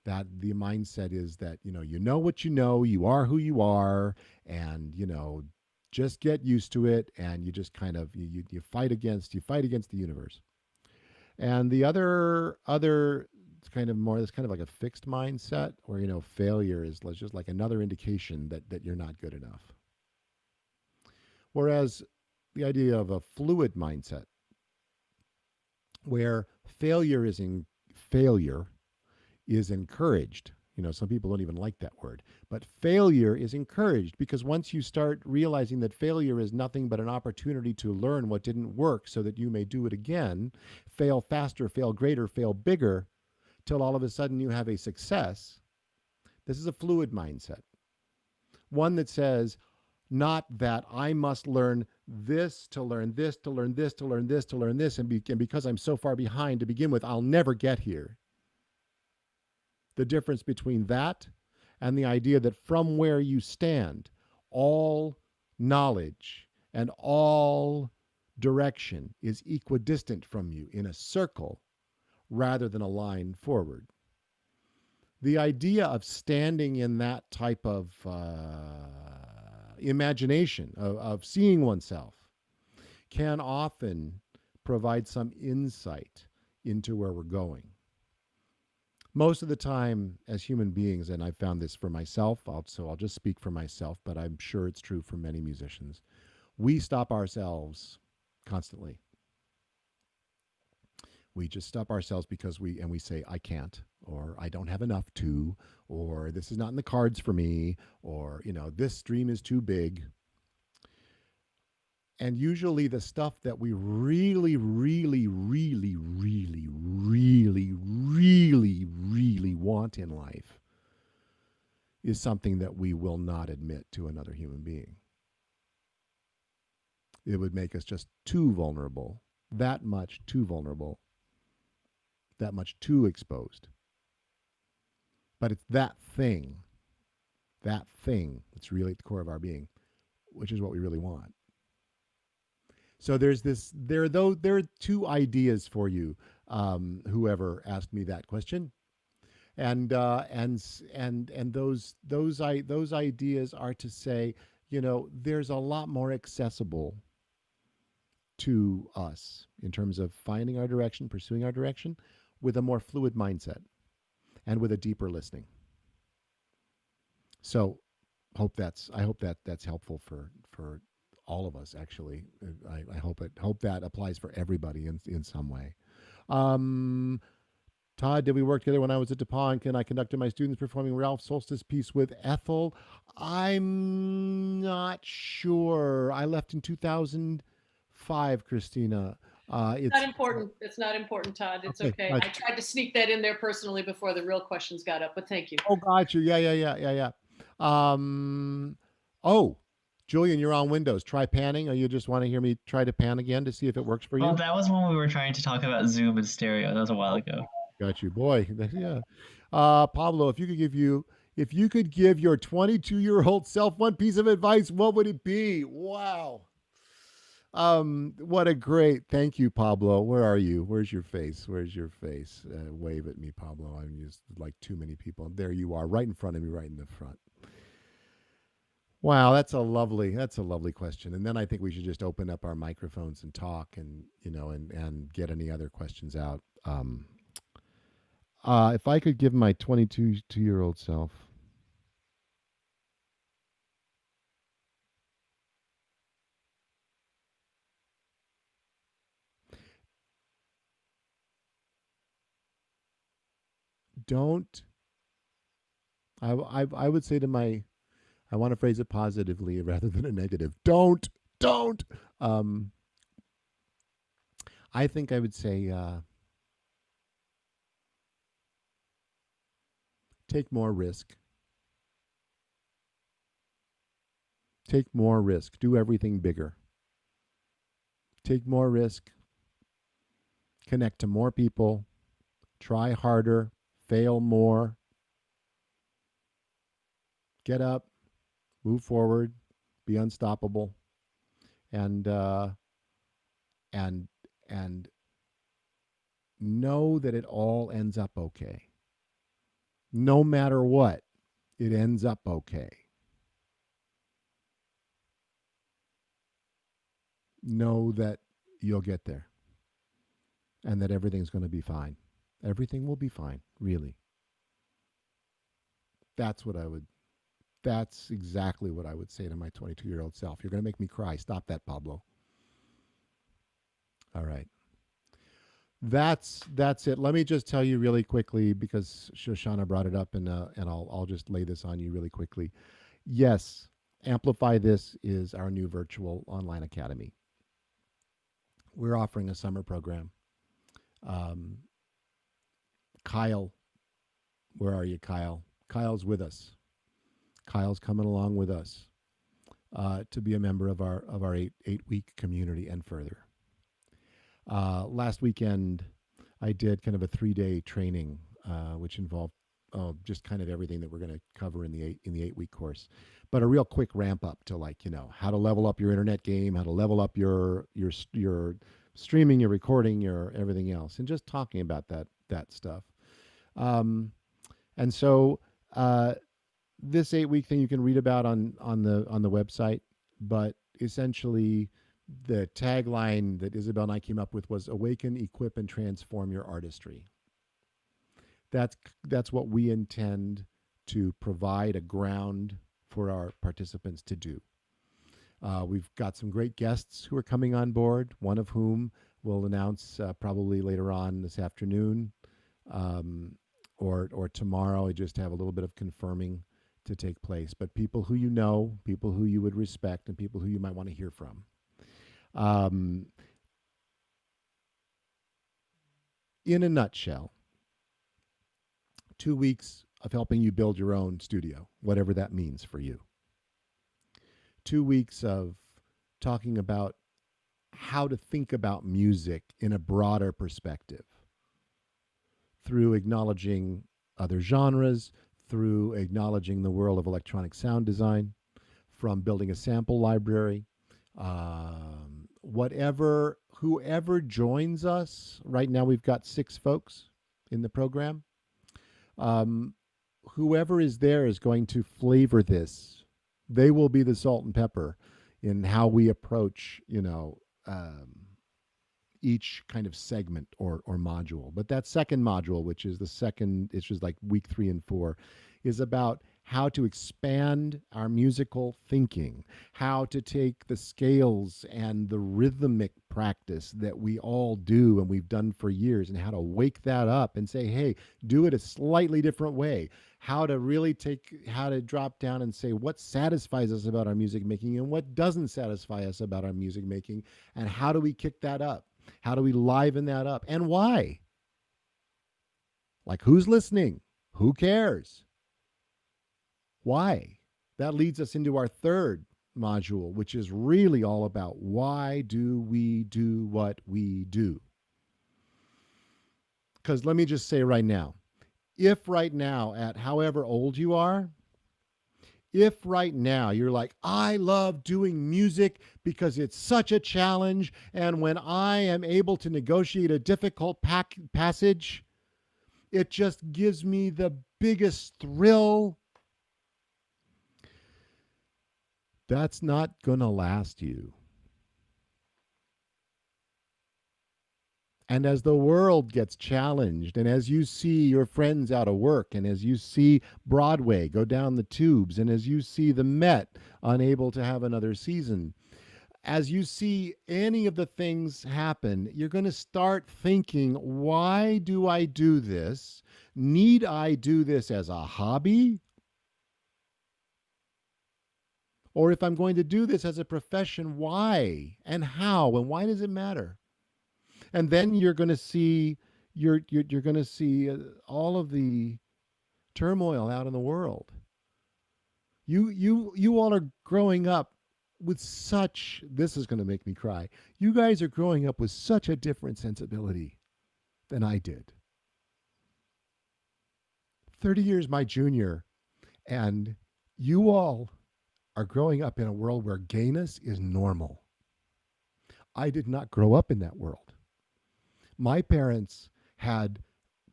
that the mindset is that, you know what you are who you are, and, just get used to it, and you just kind of, you fight against the universe. And the other kind of more, it's kind of like a fixed mindset where, failure is just like another indication that you're not good enough. Whereas the idea of a fluid mindset, where failure is encouraged. Some people don't even like that word, but failure is encouraged because once you start realizing that failure is nothing but an opportunity to learn what didn't work so that you may do it again, fail faster, fail greater, fail bigger, till all of a sudden you have a success. This is a fluid mindset. One that says, not that I must learn this to learn this to learn this to learn this to learn this, and because I'm so far behind to begin with, I'll never get here. The difference between that and the idea that from where you stand, all knowledge and all direction is equidistant from you in a circle rather than a line forward. The idea of standing in that type of imagination, of seeing oneself, can often provide some insight into where we're going. Most of the time, as human beings, and I've found this for myself, so I'll just speak for myself, but I'm sure it's true for many musicians, we stop ourselves constantly. We just stop ourselves because we say, I can't, or I don't have enough to, or this is not in the cards for me, or, this dream is too big. And usually the stuff that we really, really, really, really, really, really, really want in life is something that we will not admit to another human being. It would make us just too vulnerable, that much too vulnerable, that much too exposed. But it's that thing that's really at the core of our being, which is what we really want. So there are two ideas for you, whoever asked me that question, and those ideas are to say, there's a lot more accessible to us in terms of finding our direction, pursuing our direction, with a more fluid mindset and with a deeper listening. So, I hope that's helpful for all of us. Actually, I hope that applies for everybody in some way. Um, Todd, did we work together when I was at DePauw and I conducted my students performing Ralph Solstice piece with Ethel? I'm not sure. I left in 2005, Christina. It's Not important. It's not important, Todd. It's okay. okay. I tried to sneak that in there personally before the real questions got up, but thank you. Oh, got you. Yeah. Um, oh, Julian, you're on Windows. Try panning, or you just want to hear me try to pan again to see if it works for you? Oh, that was when we were trying to talk about Zoom and stereo. That was a while ago. Got you, boy. Yeah. Pablo, if you could give your 22-year-old self one piece of advice, what would it be? Wow. What a great, thank you, Pablo. Where are you? Where's your face? Wave at me, Pablo. I'm just like too many people. There you are, right in front of me, right in the front. Wow, that's a lovely question. And then I think we should just open up our microphones and talk, and and get any other questions out. If I could give my 22-year-old self, don't. I would say to my, I want to phrase it positively rather than a negative. Don't. Um, I think I would say, take more risk. Take more risk. Do everything bigger. Take more risk. Connect to more people. Try harder. Fail more. Get up. Move forward. Be unstoppable. And and and know that it all ends up okay. No matter what, it ends up okay. Know that you'll get there and that everything's going to be fine. Everything will be fine, really. That's exactly what I would say to my 22-year-old self. You're going to make me cry. Stop that, Pablo. All right. That's it. Let me just tell you really quickly, because Shoshana brought it up, and I'll just lay this on you really quickly. Yes, Amplify This is our new virtual online academy. We're offering a summer program. Kyle, where are you, Kyle? Kyle's with us. Kyle's coming along with us to be a member of our eight-week community and further. Last weekend, I did kind of a 3-day training, which involved just kind of everything that we're going to cover in the 8-week course, but a real quick ramp up to, like, how to level up your internet game, how to level up your streaming, your recording, your everything else, and just talking about that stuff. And so this 8-week thing you can read about on the website, but essentially the tagline that Isabel and I came up with was awaken, equip, and transform your artistry. That's what we intend to provide a ground for our participants to do. We've got some great guests who are coming on board, one of whom we'll announce probably later on this afternoon, or tomorrow. I just have a little bit of confirming to take place, but people who people who you would respect, and people who you might want to hear from. In a nutshell, 2 weeks of helping you build your own studio, whatever that means for you. 2 weeks of talking about how to think about music in a broader perspective, through acknowledging other genres, through acknowledging the world of electronic sound design, from building a sample library. Whoever joins us, right now we've got 6 folks in the program. Whoever is there is going to flavor this. They will be the salt and pepper in how we approach, each kind of segment or module. But that second module, which is it's just like week 3 and 4, is about how to expand our musical thinking, how to take the scales and the rhythmic practice that we all do and we've done for years, and how to wake that up and say, hey, do it a slightly different way. How to drop down and say what satisfies us about our music making and what doesn't satisfy us about our music making, and how do we kick that up? How do we liven that up? And why? Like, who's listening? Who cares? Why? That leads us into our third module, which is really all about why do we do what we do? Because let me just say right now, if right now, at however old you are, if right now you're like, I love doing music because it's such a challenge, and when I am able to negotiate a difficult passage, it just gives me the biggest thrill, that's not going to last you. And as the world gets challenged, and as you see your friends out of work, and as you see Broadway go down the tubes, and as you see the Met unable to have another season, as you see any of the things happen, you're going to start thinking, why do I do this? Need I do this as a hobby? Or if I'm going to do this as a profession, why and how, and why does it matter? And then you're going to see you're going to see all of the turmoil out in the world. You all are growing up with such, this is going to make me cry. You guys are growing up with such a different sensibility than I did. 30 years my junior, and you all are growing up in a world where gayness is normal. I did not grow up in that world. My parents had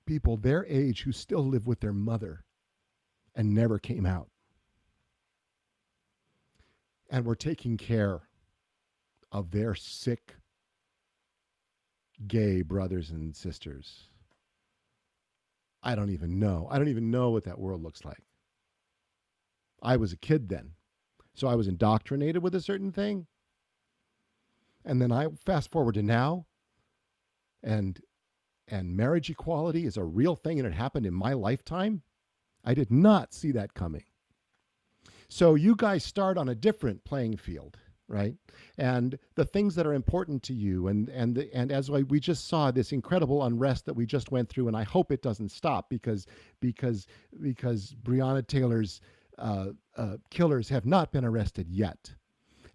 people their age who still live with their mother and never came out, and were taking care of their sick gay brothers and sisters. I don't even know what that world looks like. I was a kid then, so I was indoctrinated with a certain thing. And then I fast forward to now, and marriage equality is a real thing, and it happened in my lifetime. I did not see that coming. So you guys start on a different playing field, right? And the things that are important to you, and as we just saw this incredible unrest that we just went through, and I hope it doesn't stop, because Breonna Taylor's killers have not been arrested yet.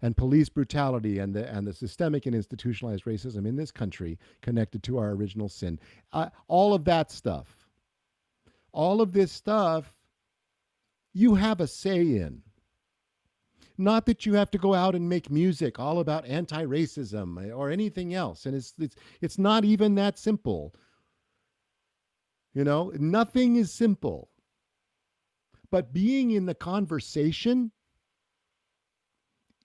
And police brutality and the systemic and institutionalized racism in this country connected to our original sin. All of that stuff all of this stuff you have a say in. Not that you have to go out and make music all about anti-racism or anything else. And it's not even that simple. Nothing is simple. But being in the conversation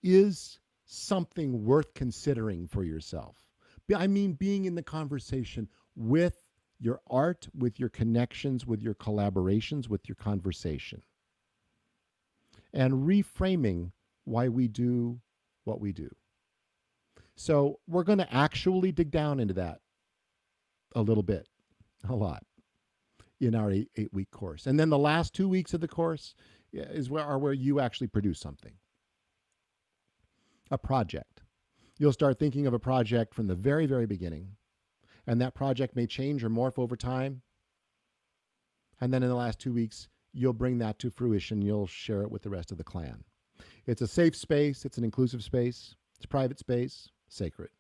is something worth considering for yourself. I mean, being in the conversation with your art, with your connections, with your collaborations, with your conversation, and reframing why we do what we do. So we're going to actually dig down into that a little bit, a lot, in our 8-week course. And then the last 2 weeks of the course are where you actually produce something, a project. You'll start thinking of a project from the very, very beginning, and that project may change or morph over time. And then in the last 2 weeks, you'll bring that to fruition. You'll share it with the rest of the clan. It's a safe space. It's an inclusive space. It's a private space, sacred.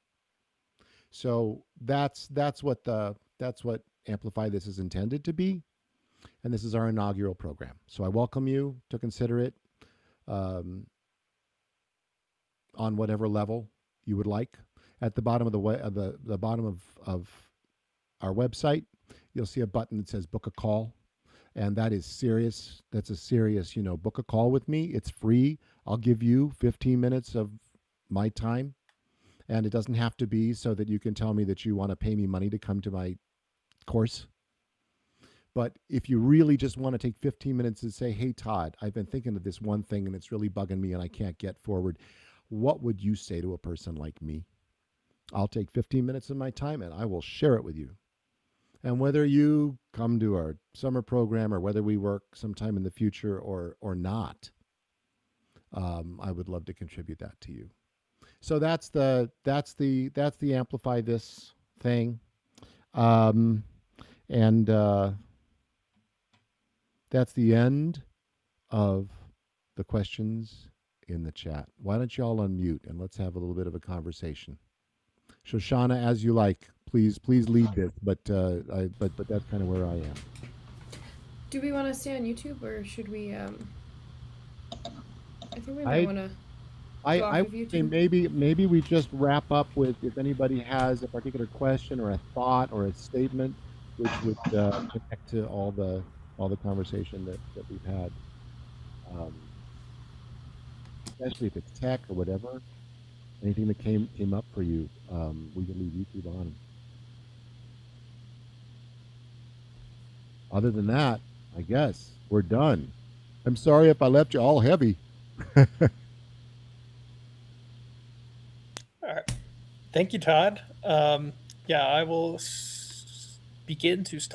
So that's what Amplify This is intended to be. And this is our inaugural program. So I welcome you to consider it on whatever level you would like. At the bottom of the bottom of our website, you'll see a button that says book a call. And that is serious. That's a serious, book a call with me. It's free. I'll give you 15 minutes of my time. And it doesn't have to be so that you can tell me that you want to pay me money to come to my course. But if you really just want to take 15 minutes and say, hey, Todd, I've been thinking of this one thing and it's really bugging me and I can't get forward. What would you say to a person like me? I'll take 15 minutes of my time and I will share it with you. And whether you come to our summer program or whether we work sometime in the future or not, I would love to contribute that to you. So that's the Amplify This thing, and that's the end of the questions in the chat. Why don't you all unmute and let's have a little bit of a conversation. Shoshana, as you like. Please lead this, but that's kind of where I am. Do we want to stay on YouTube or should we? I think we might want to. I would say maybe we just wrap up with if anybody has a particular question or a thought or a statement, which would connect to all the conversation that we've had, especially if it's tech or whatever. Anything that came up for you, we can leave YouTube on. Other than that, I guess we're done. I'm sorry if I left you all heavy. All right. Thank you, Todd. Yeah, I will begin to stop.